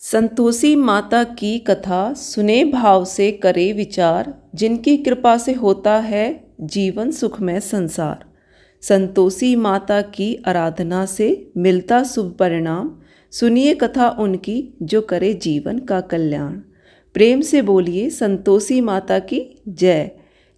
संतोषी माता की कथा सुने भाव से करे विचार, जिनकी कृपा से होता है जीवन सुखमय संसार। संतोषी माता की आराधना से मिलता शुभ परिणाम, सुनिए कथा उनकी जो करे जीवन का कल्याण। प्रेम से बोलिए संतोषी माता की जय,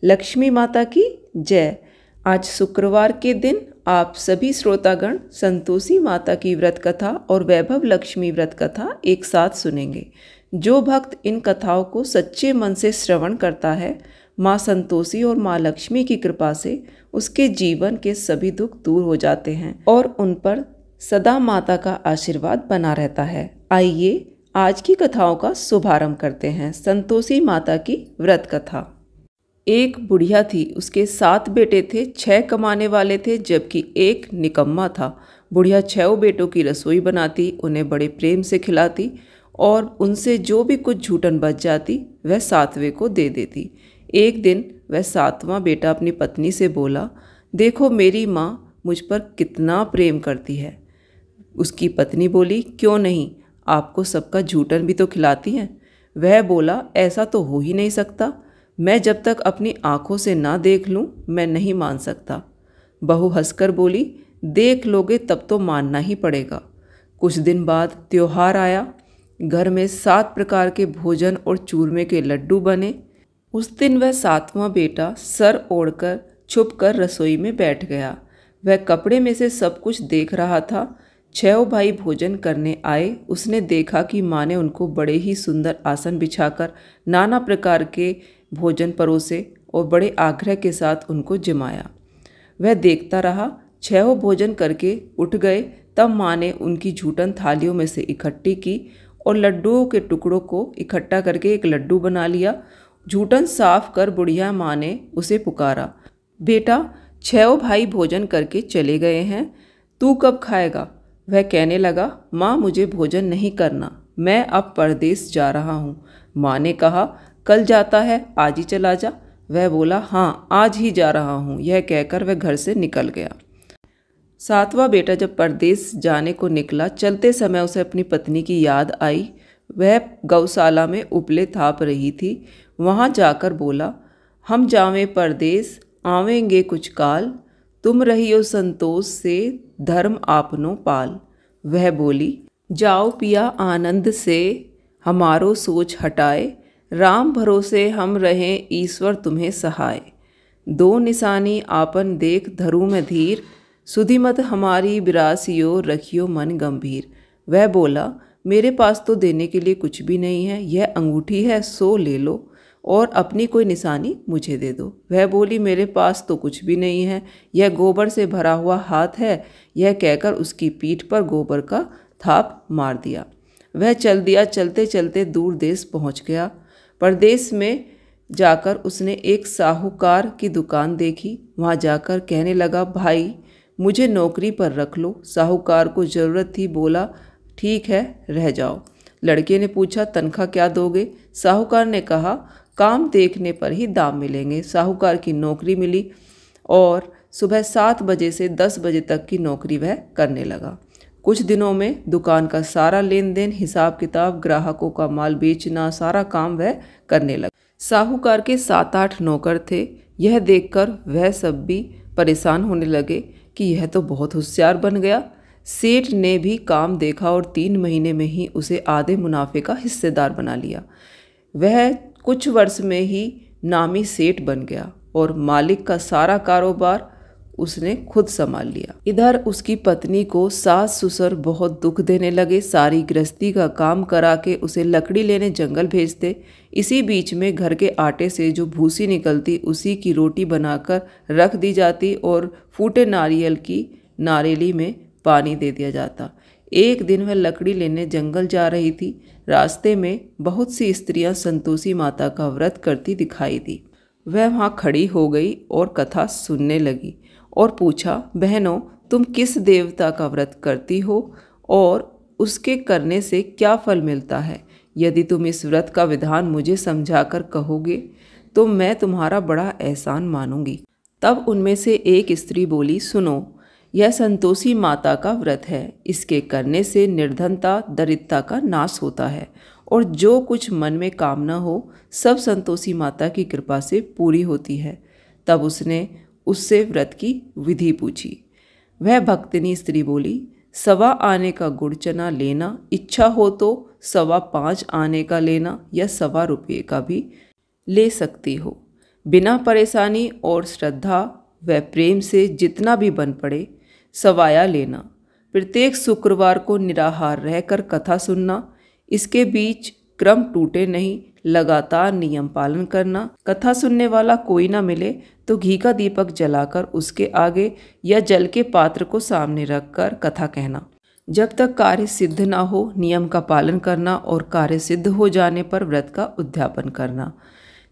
लक्ष्मी माता की जय। आज शुक्रवार के दिन आप सभी श्रोतागण संतोषी माता की व्रत कथा और वैभव लक्ष्मी व्रत कथा एक साथ सुनेंगे। जो भक्त इन कथाओं को सच्चे मन से श्रवण करता है, माँ संतोषी और माँ लक्ष्मी की कृपा से उसके जीवन के सभी दुख दूर हो जाते हैं और उन पर सदा माता का आशीर्वाद बना रहता है। आइए आज की कथाओं का शुभारंभ करते हैं। संतोषी माता की व्रत कथा। एक बुढ़िया थी, उसके 7 बेटे थे। 6 कमाने वाले थे जबकि एक निकम्मा था। बुढ़िया 6 बेटों की रसोई बनाती, उन्हें बड़े प्रेम से खिलाती और उनसे जो भी कुछ झूठन बच जाती वह 7वें को दे देती। एक दिन वह 7वां बेटा अपनी पत्नी से बोला, देखो मेरी माँ मुझ पर कितना प्रेम करती है। उसकी पत्नी बोली, क्यों नहीं, आपको सबका झूठन भी तो खिलाती हैं। वह बोला, ऐसा तो हो ही नहीं सकता, मैं जब तक अपनी आंखों से ना देख लूं मैं नहीं मान सकता। बहू हंसकर बोली, देख लोगे तब तो मानना ही पड़ेगा। कुछ दिन बाद त्योहार आया। घर में 7 प्रकार के भोजन और चूरमे के लड्डू बने। उस दिन वह 7वां बेटा सर ओढ़कर छुपकर रसोई में बैठ गया। वह कपड़े में से सब कुछ देख रहा था। 6 भाई भोजन करने आए। उसने देखा कि माँ ने उनको बड़े ही सुंदर आसन बिछाकर नाना प्रकार के भोजन परोसे और बड़े आग्रह के साथ उनको जिमाया। वह देखता रहा। 6 भोजन करके उठ गए। तब माँ ने उनकी झूठन थालियों में से इकट्ठी की और लड्डुओं के टुकड़ों को इकट्ठा करके एक लड्डू बना लिया। झूठन साफ कर बुढ़िया माँ ने उसे पुकारा, बेटा 6 भाई भोजन करके चले गए हैं, तू कब खाएगा? वह कहने लगा, माँ मुझे भोजन नहीं करना, मैं अब परदेश जा रहा हूँ। माँ ने कहा, कल जाता है, आज ही चला जा। वह बोला, हाँ आज ही जा रहा हूँ। यह कहकर वह घर से निकल गया। 7वां बेटा जब परदेश जाने को निकला, चलते समय उसे अपनी पत्नी की याद आई। वह गौशाला में उपले थाप रही थी। वहाँ जाकर बोला, हम जावें परदेश, आवेंगे कुछ काल, तुम रहियो संतोष से धर्म आपनो पाल। वह बोली, जाओ पिया आनंद से, हमारो सोच हटाए, राम भरोसे हम रहें, ईश्वर तुम्हें सहाय। 2 निशानी आपन देख धरू में धीर, सुधिमत हमारी विरासियो, रखियो मन गंभीर। वह बोला, मेरे पास तो देने के लिए कुछ भी नहीं है, यह अंगूठी है सो ले लो और अपनी कोई निशानी मुझे दे दो। वह बोली, मेरे पास तो कुछ भी नहीं है, यह गोबर से भरा हुआ हाथ है। यह कहकर उसकी पीठ पर गोबर का थाप मार दिया। वह चल दिया। चलते चलते दूर देश पहुंच गया। परदेश में जाकर उसने एक साहूकार की दुकान देखी। वहां जाकर कहने लगा, भाई मुझे नौकरी पर रख लो। साहूकार को ज़रूरत थी, बोला, ठीक है रह जाओ। लड़के ने पूछा, तनख्वाह क्या दोगे? साहूकार ने कहा, काम देखने पर ही दाम मिलेंगे। साहूकार की नौकरी मिली और सुबह 7 बजे से 10 बजे तक की नौकरी वह करने लगा। कुछ दिनों में दुकान का सारा लेन देन, हिसाब किताब, ग्राहकों का माल बेचना, सारा काम वह करने लगा। साहूकार के 7-8 नौकर थे। यह देखकर वह सब भी परेशान होने लगे कि यह तो बहुत होशियार बन गया। सेठ ने भी काम देखा और 3 महीने में ही उसे आधे मुनाफे का हिस्सेदार बना लिया। वह कुछ वर्ष में ही नामी सेठ बन गया और मालिक का सारा कारोबार उसने खुद संभाल लिया। इधर उसकी पत्नी को सास ससुर बहुत दुख देने लगे। सारी गृहस्थी का काम करा के उसे लकड़ी लेने जंगल भेजते। इसी बीच में घर के आटे से जो भूसी निकलती उसी की रोटी बनाकर रख दी जाती और फूटे नारियल की नारेली में पानी दे दिया जाता। एक दिन वह लकड़ी लेने जंगल जा रही थी। रास्ते में बहुत सी स्त्रियां संतोषी माता का व्रत करती दिखाई दी। वह वहाँ खड़ी हो गई और कथा सुनने लगी और पूछा, बहनों तुम किस देवता का व्रत करती हो और उसके करने से क्या फल मिलता है? यदि तुम इस व्रत का विधान मुझे समझाकर कहोगे तो मैं तुम्हारा बड़ा एहसान मानूंगी। तब उनमें से एक स्त्री बोली, सुनो, यह संतोषी माता का व्रत है। इसके करने से निर्धनता दरिद्रता का नाश होता है और जो कुछ मन में कामना हो सब संतोषी माता की कृपा से पूरी होती है। तब उसने उससे व्रत की विधि पूछी। वह भक्तिनी स्त्री बोली, 1.25 आने का गुड़ चना लेना, इच्छा हो तो 5.25 आने का लेना या 1.25 रुपये का भी ले सकती हो। बिना परेशानी और श्रद्धा व प्रेम से जितना भी बन पड़े सवाया लेना। प्रत्येक शुक्रवार को निराहार रहकर कथा सुनना। इसके बीच क्रम टूटे नहीं, लगातार नियम पालन करना। कथा सुनने वाला कोई ना मिले तो घी का दीपक जलाकर उसके आगे या जल के पात्र को सामने रखकर कथा कहना। जब तक कार्य सिद्ध ना हो नियम का पालन करना और कार्य सिद्ध हो जाने पर व्रत का उद्यापन करना।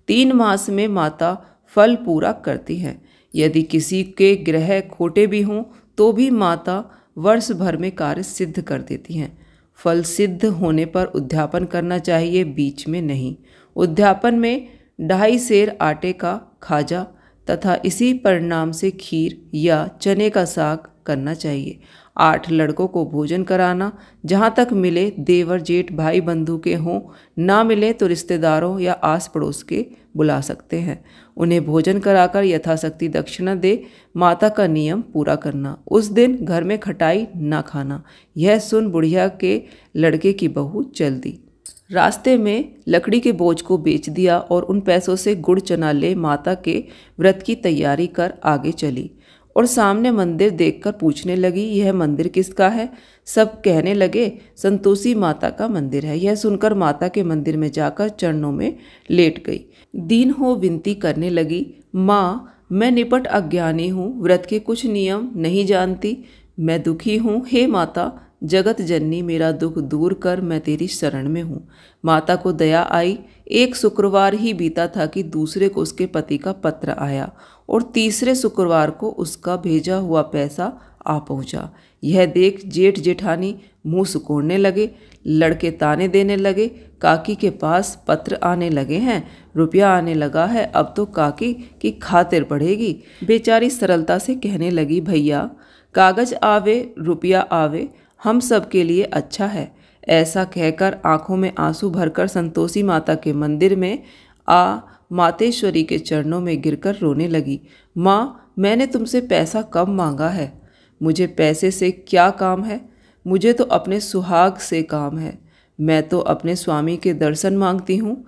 3 मास में माता फल पूरा करती है। यदि किसी के ग्रह खोटे भी हों तो भी माता वर्ष भर में कार्य सिद्ध कर देती हैं। फल सिद्ध होने पर उद्यापन करना चाहिए, बीच में नहीं। उद्यापन में 2.5 सेर आटे का खाजा तथा इसी परिणाम से खीर या चने का साग करना चाहिए। 8 लड़कों को भोजन कराना। जहाँ तक मिले देवर जेठ भाई बंधु के हों, ना मिले तो रिश्तेदारों या आस पड़ोस के बुला सकते हैं। उन्हें भोजन कराकर यथाशक्ति दक्षिणा दे। माता का नियम पूरा करना। उस दिन घर में खटाई ना खाना। यह सुन बुढ़िया के लड़के की बहू चल दी। रास्ते में लकड़ी के बोझ को बेच दिया और उन पैसों से गुड़ चना ले माता के व्रत की तैयारी कर आगे चली और सामने मंदिर देखकर पूछने लगी, यह मंदिर किसका है? सब कहने लगे, संतोषी माता का मंदिर है। यह सुनकर माता के मंदिर में जाकर चरणों में लेट गई। दीन हो विनती करने लगी, माँ मैं निपट अज्ञानी हूँ, व्रत के कुछ नियम नहीं जानती, मैं दुखी हूँ। हे माता जगत जननी मेरा दुख दूर कर, मैं तेरी शरण में हूँ। माता को दया आई। एक शुक्रवार ही बीता था कि दूसरे को उसके पति का पत्र आया और तीसरे शुक्रवार को उसका भेजा हुआ पैसा आ पहुँचा। यह देख जेठ जेठानी मुंह सुकोड़ने लगे। लड़के ताने देने लगे, काकी के पास पत्र आने लगे हैं, रुपया आने लगा है, अब तो काकी की खातिर बढ़ेगी। बेचारी सरलता से कहने लगी, भैया कागज आवे रुपया आवे, हम सब के लिए अच्छा है। ऐसा कहकर आंखों में आंसू भरकर संतोषी माता के मंदिर में आ मातेश्वरी के चरणों में गिरकर रोने लगी। माँ मैंने तुमसे पैसा कम मांगा है, मुझे पैसे से क्या काम है? मुझे तो अपने सुहाग से काम है। मैं तो अपने स्वामी के दर्शन मांगती हूँ।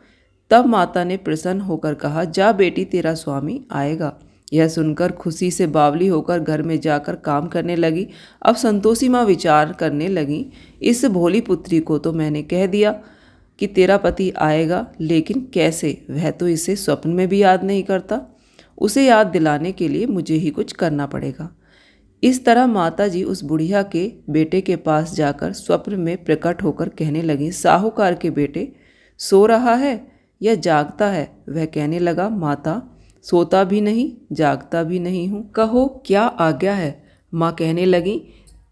तब माता ने प्रसन्न होकर कहा, जा बेटी तेरा स्वामी आएगा। यह सुनकर खुशी से बावली होकर घर में जाकर काम करने लगी। अब संतोषी माँ विचार करने लगी, इस भोली पुत्री को तो मैंने कह दिया कि तेरा पति आएगा, लेकिन कैसे? वह तो इसे स्वप्न में भी याद नहीं करता। उसे याद दिलाने के लिए मुझे ही कुछ करना पड़ेगा। इस तरह माता जी उस बुढ़िया के बेटे के पास जाकर स्वप्न में प्रकट होकर कहने लगी, साहूकार के बेटे सो रहा है या जागता है? वह कहने लगा, माता सोता भी नहीं जागता भी नहीं हूँ, कहो क्या आज्ञा है? माँ कहने लगी,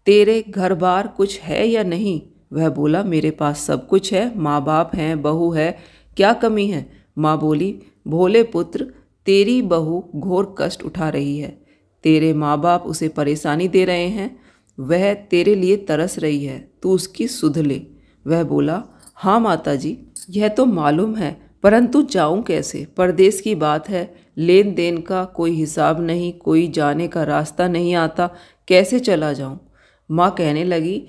तेरे घर बार कुछ है या नहीं? वह बोला, मेरे पास सब कुछ है, माँ बाप हैं, बहू है, क्या कमी है? माँ बोली, भोले पुत्र तेरी बहू घोर कष्ट उठा रही है, तेरे माँ बाप उसे परेशानी दे रहे हैं, वह तेरे लिए तरस रही है, तू उसकी सुध ले। वह बोला, हाँ माता जी यह तो मालूम है, परंतु जाऊं कैसे? परदेश की बात है, लेन देन का कोई हिसाब नहीं, कोई जाने का रास्ता नहीं आता, कैसे चला जाऊं? माँ कहने लगी,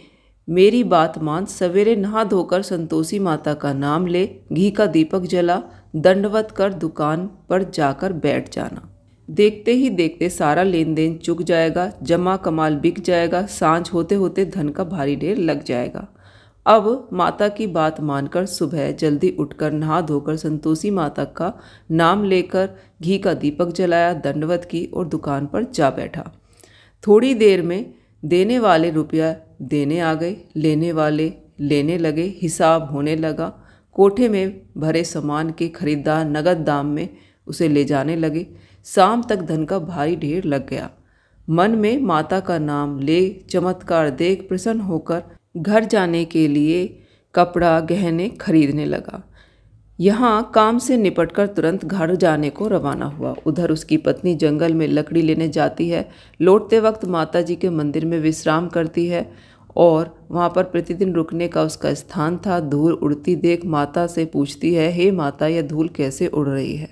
मेरी बात मान, सवेरे नहा धोकर संतोषी माता का नाम ले, घी का दीपक जला, दंडवत कर दुकान पर जाकर बैठ जाना। देखते ही देखते सारा लेन देन चुक जाएगा, जमा कमाल बिक जाएगा, सांझ होते होते धन का भारी ढेर लग जाएगा। अब माता की बात मानकर सुबह जल्दी उठकर नहा धोकर संतोषी माता का नाम लेकर घी का दीपक जलाया, दंडवत की और दुकान पर जा बैठा। थोड़ी देर में देने वाले रुपया देने आ गए, लेने वाले लेने लगे, हिसाब होने लगा। कोठे में भरे सामान के खरीदार नगद दाम में उसे ले जाने लगे। शाम तक धन का भारी ढेर लग गया। मन में माता का नाम ले चमत्कार देख प्रसन्न होकर घर जाने के लिए कपड़ा गहने खरीदने लगा। यहाँ काम से निपटकर तुरंत घर जाने को रवाना हुआ। उधर उसकी पत्नी जंगल में लकड़ी लेने जाती है। लौटते वक्त माता जी के मंदिर में विश्राम करती है और वहाँ पर प्रतिदिन रुकने का उसका स्थान था। धूल उड़ती देख माता से पूछती है, हे माता, यह धूल कैसे उड़ रही है?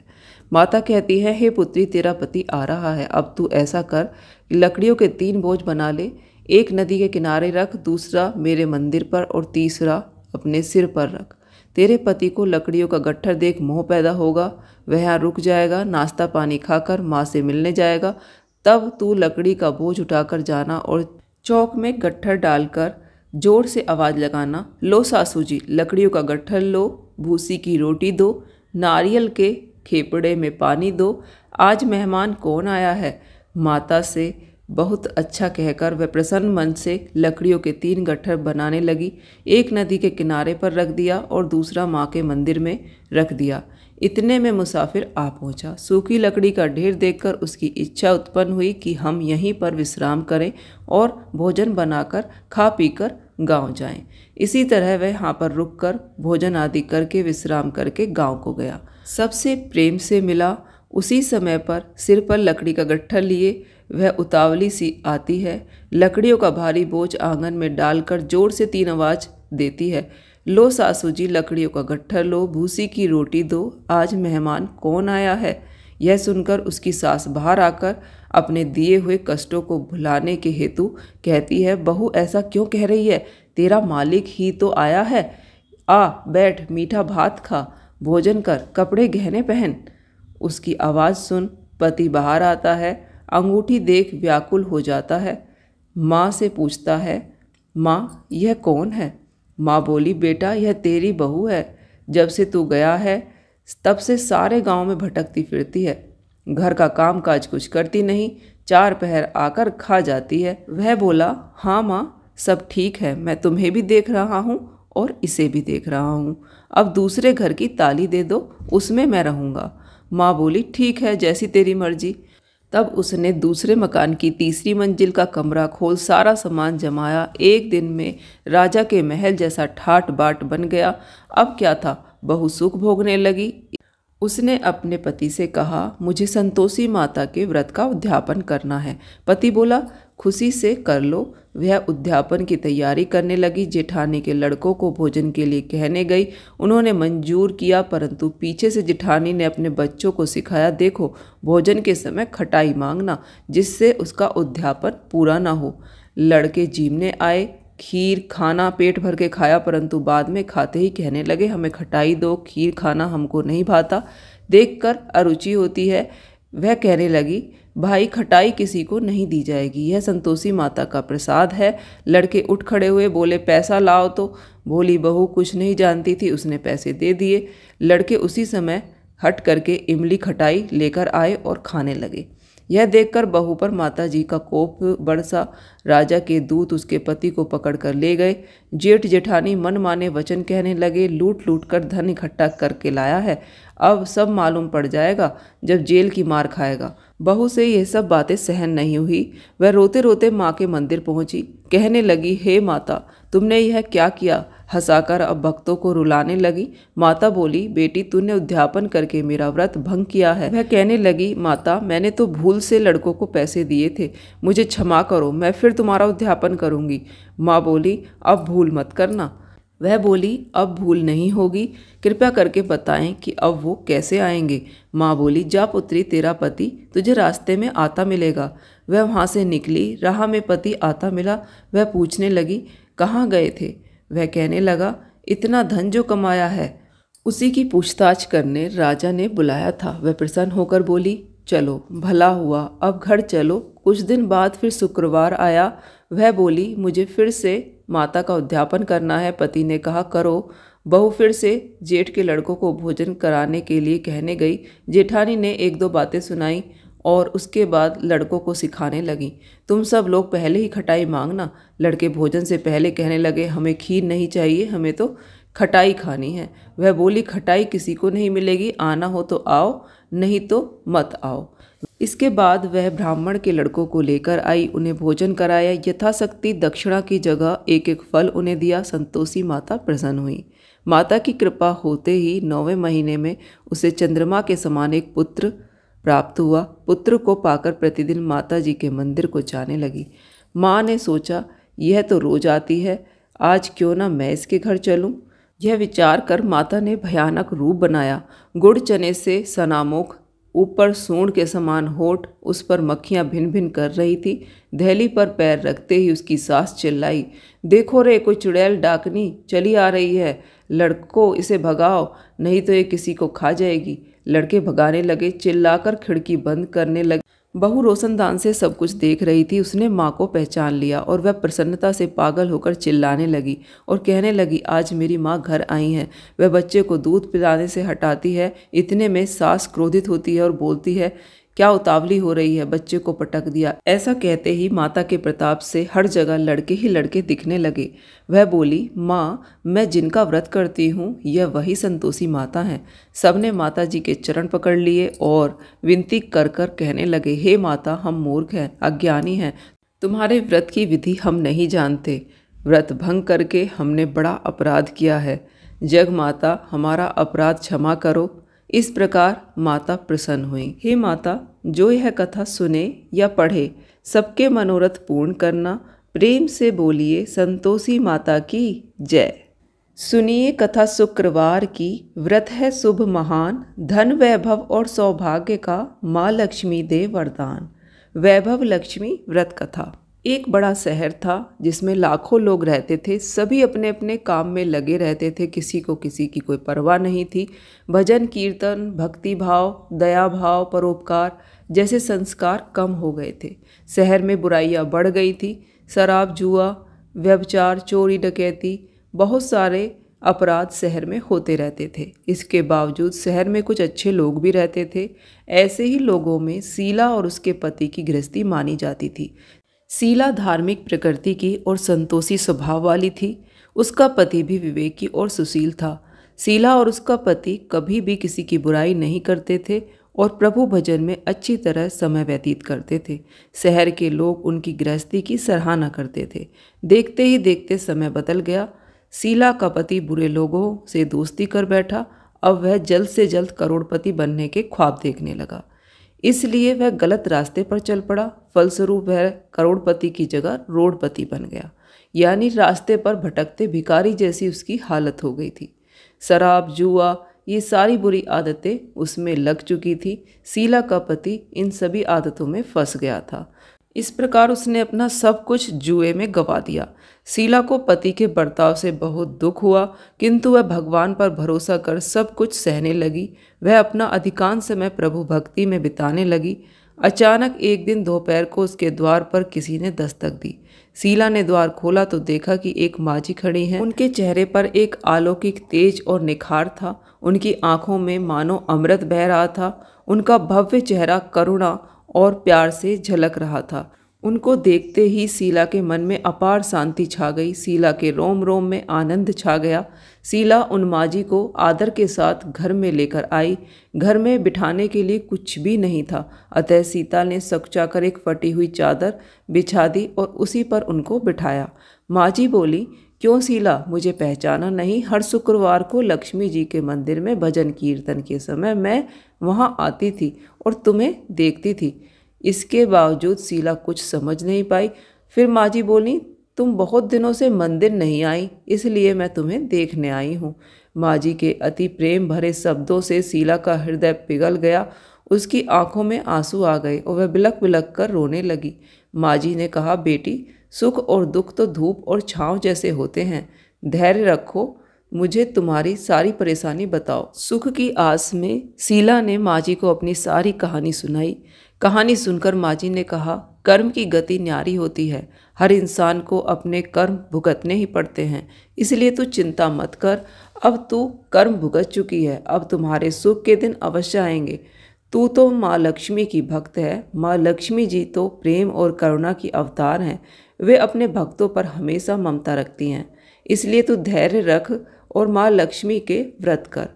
माता कहती है, हे पुत्री, तेरा पति आ रहा है। अब तू ऐसा कर, लकड़ियों के 3 बोझ बना ले। एक नदी के किनारे रख, दूसरा मेरे मंदिर पर और तीसरा अपने सिर पर रख। तेरे पति को लकड़ियों का गट्ठर देख मोह पैदा होगा। वह यहाँ रुक जाएगा, नाश्ता पानी खाकर माँ से मिलने जाएगा। तब तू लकड़ी का बोझ उठाकर जाना और चौक में गट्ठर डालकर जोर से आवाज़ लगाना, लो सासू जी, लकड़ियों का गट्ठर लो, भूसी की रोटी दो, नारियल के खेपड़े में पानी दो। आज मेहमान कौन आया है? माता से बहुत अच्छा कहकर वह प्रसन्न मन से लकड़ियों के 3 गट्ठर बनाने लगी। एक नदी के किनारे पर रख दिया और दूसरा माँ के मंदिर में रख दिया। इतने में मुसाफिर आ पहुँचा। सूखी लकड़ी का ढेर देखकर उसकी इच्छा उत्पन्न हुई कि हम यहीं पर विश्राम करें और भोजन बनाकर खा पीकर गांव जाएं। इसी तरह वह यहाँ पर रुककर भोजन आदि करके विश्राम करके गांव को गया। सबसे प्रेम से मिला। उसी समय पर सिर पर लकड़ी का गट्ठर लिए वह उतावली सी आती है। लकड़ियों का भारी बोझ आंगन में डालकर जोर से 3 आवाज़ देती है, लो सासू जी, लकड़ियों का गट्ठर लो, भूसी की रोटी दो, आज मेहमान कौन आया है? यह सुनकर उसकी सास बाहर आकर अपने दिए हुए कष्टों को भुलाने के हेतु कहती है, बहू ऐसा क्यों कह रही है? तेरा मालिक ही तो आया है। आ बैठ, मीठा भात खा, भोजन कर, कपड़े गहने पहन। उसकी आवाज़ सुन पति बाहर आता है। अंगूठी देख व्याकुल हो जाता है। माँ से पूछता है, माँ यह कौन है? माँ बोली, बेटा यह तेरी बहू है। जब से तू गया है तब से सारे गांव में भटकती फिरती है। घर का काम काज कुछ करती नहीं, 4 पहर आकर खा जाती है। वह बोला, हाँ माँ, सब ठीक है, मैं तुम्हें भी देख रहा हूँ और इसे भी देख रहा हूँ। अब दूसरे घर की ताली दे दो, उसमें मैं रहूँगा। माँ बोली, ठीक है, जैसी तेरी मर्जी। तब उसने दूसरे मकान की 3री मंजिल का कमरा खोल सारा सामान जमाया। एक दिन में राजा के महल जैसा ठाट बाट बन गया। अब क्या था, बहू सुख भोगने लगी। उसने अपने पति से कहा, मुझे संतोषी माता के व्रत का उद्यापन करना है। पति बोला, खुशी से कर लो। वह उद्यापन की तैयारी करने लगी। जेठानी के लड़कों को भोजन के लिए कहने गई। उन्होंने मंजूर किया, परंतु पीछे से जेठानी ने अपने बच्चों को सिखाया, देखो भोजन के समय खटाई मांगना, जिससे उसका उद्यापन पूरा ना हो। लड़के जीमने आए, खीर खाना पेट भर के खाया, परंतु बाद में खाते ही कहने लगे, हमें खटाई दो, खीर खाना हमको नहीं भाता, देखकर अरुचि होती है। वह कहने लगी, भाई खटाई किसी को नहीं दी जाएगी, यह संतोषी माता का प्रसाद है। लड़के उठ खड़े हुए, बोले, पैसा लाओ तो। भोली बहू कुछ नहीं जानती थी, उसने पैसे दे दिए। लड़के उसी समय हट करके इमली खटाई लेकर आए और खाने लगे। यह देखकर बहू पर माता जी का कोप बरसा। राजा के दूत उसके पति को पकड़कर ले गए। जेठ जेठानी मन माने वचन कहने लगे, लूट लूट कर धन इकट्ठा करके लाया है, अब सब मालूम पड़ जाएगा जब जेल की मार खाएगा। बहू से यह सब बातें सहन नहीं हुई। वह रोते रोते माँ के मंदिर पहुंची। कहने लगी, हे माता, तुमने यह क्या किया? हंसाकर अब भक्तों को रुलाने लगी। माता बोली, बेटी तूने उद्यापन करके मेरा व्रत भंग किया है। वह कहने लगी, माता मैंने तो भूल से लड़कों को पैसे दिए थे, मुझे क्षमा करो, मैं फिर तुम्हारा उद्यापन करूंगी। माँ बोली, अब भूल मत करना। वह बोली, अब भूल नहीं होगी, कृपया करके बताएं कि अब वो कैसे आएंगे। माँ बोली, जा पुत्री, तेरा पति तुझे रास्ते में आता मिलेगा। वह वहाँ से निकली। राह में पति आता मिला। वह पूछने लगी, कहाँ गए थे? वह कहने लगा, इतना धन जो कमाया है उसी की पूछताछ करने राजा ने बुलाया था। वह प्रसन्न होकर बोली, चलो भला हुआ, अब घर चलो। कुछ दिन बाद फिर शुक्रवार आया। वह बोली, मुझे फिर से माता का उद्यापन करना है। पति ने कहा, करो। बहू फिर से जेठ के लड़कों को भोजन कराने के लिए कहने गई। जेठानी ने 1-2 बातें सुनाई और उसके बाद लड़कों को सिखाने लगी, तुम सब लोग पहले ही खटाई मांगना। लड़के भोजन से पहले कहने लगे, हमें खीर नहीं चाहिए, हमें तो खटाई खानी है। वह बोली, खटाई किसी को नहीं मिलेगी, आना हो तो आओ, नहीं तो मत आओ। इसके बाद वह ब्राह्मण के लड़कों को लेकर आई, उन्हें भोजन कराया। यथाशक्ति दक्षिणा की जगह 1-1 फल उन्हें दिया। संतोषी माता प्रसन्न हुई। माता की कृपा होते ही 9वें महीने में उसे चंद्रमा के समान एक पुत्र प्राप्त हुआ। पुत्र को पाकर प्रतिदिन माता जी के मंदिर को जाने लगी। माँ ने सोचा, यह तो रोज आती है, आज क्यों ना मैं इसके घर चलूं। यह विचार कर माता ने भयानक रूप बनाया। गुड़ चने से सनामुख, ऊपर सूंड के समान होठ, उस पर मक्खियां भिन भिन कर रही थी। दहली पर पैर रखते ही उसकी सास चिल्लाई, देखो रे, कोई चुड़ैल डाकनी चली आ रही है, लड़को इसे भगाओ, नहीं तो ये किसी को खा जाएगी। लड़के भगाने लगे, चिल्लाकर खिड़की बंद करने लगे। बहू रोशनदान से सब कुछ देख रही थी। उसने माँ को पहचान लिया और वह प्रसन्नता से पागल होकर चिल्लाने लगी और कहने लगी, आज मेरी माँ घर आई हैं। वह बच्चे को दूध पिलाने से हटाती है। इतने में सास क्रोधित होती है और बोलती है, क्या उतावली हो रही है, बच्चे को पटक दिया। ऐसा कहते ही माता के प्रताप से हर जगह लड़के ही लड़के दिखने लगे। वह बोली, माँ, मैं जिनका व्रत करती हूँ यह वही संतोषी माता हैं। सबने माता जी के चरण पकड़ लिए और विनती कर कर कहने लगे, हे माता, हम मूर्ख हैं, अज्ञानी हैं, तुम्हारे व्रत की विधि हम नहीं जानते। व्रत भंग करके हमने बड़ा अपराध किया है। जग माता, हमारा अपराध क्षमा करो। इस प्रकार माता प्रसन्न हुई। हे माता, जो यह कथा सुने या पढ़े सबके मनोरथ पूर्ण करना। प्रेम से बोलिए संतोषी माता की जय। सुनिए कथा शुक्रवार की। व्रत है शुभ महान, धन वैभव और सौभाग्य का माँ लक्ष्मी दे वरदान। वैभव लक्ष्मी व्रत कथा। एक बड़ा शहर था जिसमें लाखों लोग रहते थे। सभी अपने अपने काम में लगे रहते थे, किसी को किसी की कोई परवाह नहीं थी। भजन कीर्तन, भक्ति भाव, दया भाव, परोपकार जैसे संस्कार कम हो गए थे। शहर में बुराइयां बढ़ गई थी। शराब, जुआ, व्यभिचार, चोरी, डकैती, बहुत सारे अपराध शहर में होते रहते थे। इसके बावजूद शहर में कुछ अच्छे लोग भी रहते थे। ऐसे ही लोगों में शीला और उसके पति की गृहस्थी मानी जाती थी। शीला धार्मिक प्रकृति की और संतोषी स्वभाव वाली थी। उसका पति भी विवेकी और सुशील था। शीला और उसका पति कभी भी किसी की बुराई नहीं करते थे और प्रभु भजन में अच्छी तरह समय व्यतीत करते थे। शहर के लोग उनकी गृहस्थी की सराहना करते थे। देखते ही देखते समय बदल गया। शीला का पति बुरे लोगों से दोस्ती कर बैठा। अब वह जल्द से जल्द करोड़पति बनने के ख्वाब देखने लगा, इसलिए वह गलत रास्ते पर चल पड़ा। फलस्वरूप वह करोड़पति की जगह रोडपति बन गया, यानी रास्ते पर भटकते भिखारी जैसी उसकी हालत हो गई थी। शराब, जुआ, ये सारी बुरी आदतें उसमें लग चुकी थी। शीला का पति इन सभी आदतों में फंस गया था। इस प्रकार उसने अपना सब कुछ जुए में गंवा दिया। शीला को पति के बर्ताव से बहुत दुख हुआ, किंतु वह भगवान पर भरोसा कर सब कुछ सहने लगी। वह अपना अधिकांश समय प्रभु भक्ति में बिताने लगी। अचानक एक दिन दोपहर को उसके द्वार पर किसी ने दस्तक दी। शीला ने द्वार खोला तो देखा कि एक माँझी खड़ी हैं। उनके चेहरे पर एक अलौकिक तेज और निखार था। उनकी आंखों में मानो अमृत बह रहा था। उनका भव्य चेहरा करुणा और प्यार से झलक रहा था। उनको देखते ही शीला के मन में अपार शांति छा गई। शीला के रोम रोम में आनंद छा गया। शीला उन माँझी को आदर के साथ घर में लेकर आई। घर में बिठाने के लिए कुछ भी नहीं था, अतः सीता ने सकुचाकर एक फटी हुई चादर बिछा दी और उसी पर उनको बिठाया। माँझी बोली, क्यों शीला, मुझे पहचाना नहीं? हर शुक्रवार को लक्ष्मी जी के मंदिर में भजन कीर्तन के समय मैं वहाँ आती थी और तुम्हें देखती थी। इसके बावजूद शीला कुछ समझ नहीं पाई। फिर माँझी बोली, तुम बहुत दिनों से मंदिर नहीं आई, इसलिए मैं तुम्हें देखने आई हूँ। माँझी के अति प्रेम भरे शब्दों से शीला का हृदय पिघल गया। उसकी आंखों में आंसू आ गए और वह बिलक बिलक कर रोने लगी। माँझी ने कहा, बेटी, सुख और दुख तो धूप और छाँव जैसे होते हैं, धैर्य रखो, मुझे तुम्हारी सारी परेशानी बताओ। सुख की आस में शीला ने माँझी को अपनी सारी कहानी सुनाई। कहानी सुनकर माँझी ने कहा, कर्म की गति न्यारी होती है। हर इंसान को अपने कर्म भुगतने ही पड़ते हैं, इसलिए तू चिंता मत कर। अब तू कर्म भुगत चुकी है, अब तुम्हारे सुख के दिन अवश्य आएंगे। तू तो माँ लक्ष्मी की भक्त है। माँ लक्ष्मी जी तो प्रेम और करुणा की अवतार हैं। वे अपने भक्तों पर हमेशा ममता रखती हैं, इसलिए तू धैर्य रख और माँ लक्ष्मी के व्रत कर,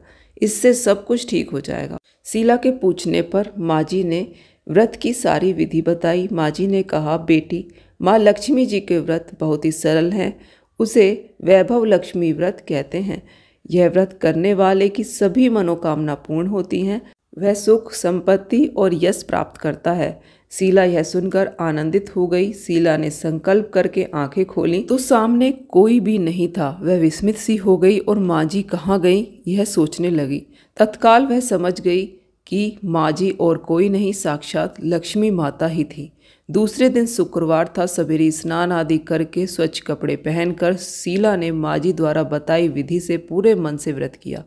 इससे सब कुछ ठीक हो जाएगा। शीला के पूछने पर माँझी ने व्रत की सारी विधि बताई। माँझी ने कहा, बेटी, माँ लक्ष्मी जी के व्रत बहुत ही सरल हैं, उसे वैभव लक्ष्मी व्रत कहते हैं। यह व्रत करने वाले की सभी मनोकामना पूर्ण होती हैं। वह सुख, संपत्ति और यश प्राप्त करता है। शीला यह सुनकर आनंदित हो गई। शीला ने संकल्प करके आंखें खोली तो सामने कोई भी नहीं था। वह विस्मित सी हो गई और माँ जी कहाँ गई यह सोचने लगी। तत्काल वह समझ गई कि माँ जी और कोई नहीं, साक्षात लक्ष्मी माता ही थी। दूसरे दिन शुक्रवार था। सवेरे स्नान आदि करके स्वच्छ कपड़े पहनकर शीला ने माँ जी द्वारा बताई विधि से पूरे मन से व्रत किया।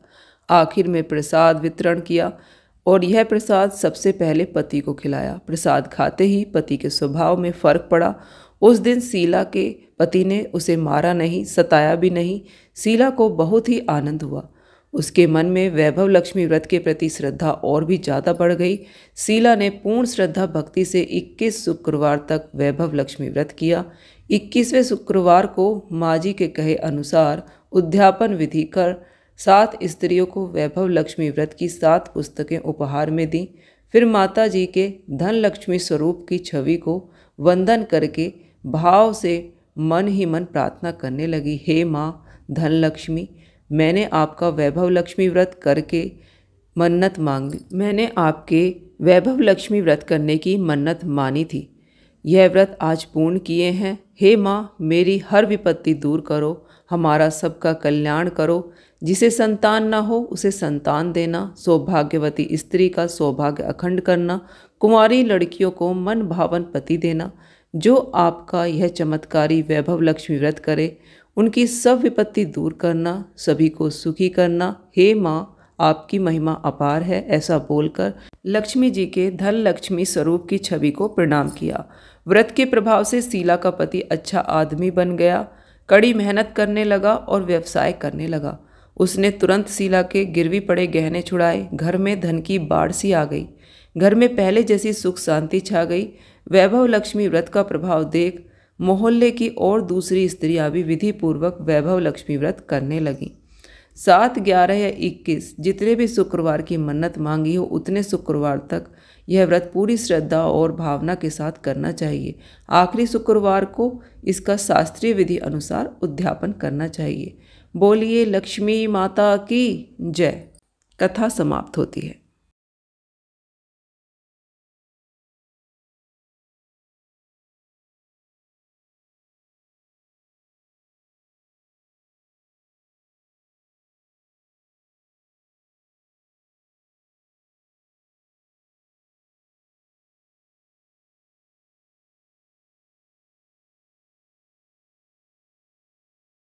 आखिर में प्रसाद वितरण किया और यह प्रसाद सबसे पहले पति को खिलाया। प्रसाद खाते ही पति के स्वभाव में फर्क पड़ा। उस दिन शीला के पति ने उसे मारा नहीं, सताया भी नहीं। शीला को बहुत ही आनंद हुआ। उसके मन में वैभव लक्ष्मी व्रत के प्रति श्रद्धा और भी ज़्यादा बढ़ गई। शीला ने पूर्ण श्रद्धा भक्ति से 21 शुक्रवार तक वैभव लक्ष्मी व्रत किया। 21वें शुक्रवार को माँ जी के कहे अनुसार उद्यापन विधि कर 7 स्त्रियों को वैभव लक्ष्मी व्रत की 7 पुस्तकें उपहार में दी। फिर माता जी के धन लक्ष्मी स्वरूप की छवि को वंदन करके भाव से मन ही मन प्रार्थना करने लगी। हे माँ धन लक्ष्मी, मैंने आपका वैभव लक्ष्मी व्रत करके मन्नत मांगी। मैंने आपके वैभव लक्ष्मी व्रत करने की मन्नत मानी थी। यह व्रत आज पूर्ण किए हैं। हे माँ, मेरी हर विपत्ति दूर करो, हमारा सबका कल्याण करो। जिसे संतान न हो उसे संतान देना, सौभाग्यवती स्त्री का सौभाग्य अखंड करना, कुंवारी लड़कियों को मन भावन पति देना। जो आपका यह चमत्कारी वैभव लक्ष्मी व्रत करे उनकी सब विपत्ति दूर करना, सभी को सुखी करना। हे माँ, आपकी महिमा अपार है। ऐसा बोलकर लक्ष्मी जी के धन लक्ष्मी स्वरूप की छवि को प्रणाम किया। व्रत के प्रभाव से शीला का पति अच्छा आदमी बन गया, कड़ी मेहनत करने लगा और व्यवसाय करने लगा। उसने तुरंत शीला के गिरवी पड़े गहने छुड़ाए। घर में धन की बाढ़ सी आ गई। घर में पहले जैसी सुख शांति छा गई। वैभव लक्ष्मी व्रत का प्रभाव देख मोहल्ले की और दूसरी स्त्रियां भी विधि पूर्वक वैभव लक्ष्मी व्रत करने लगीं। 7, 11 या 21 जितने भी शुक्रवार की मन्नत मांगी हो उतने शुक्रवार तक यह व्रत पूरी श्रद्धा और भावना के साथ करना चाहिए। आखिरी शुक्रवार को इसका शास्त्रीय विधि अनुसार उद्यापन करना चाहिए। बोलिए लक्ष्मी माता की जय। कथा समाप्त होती है।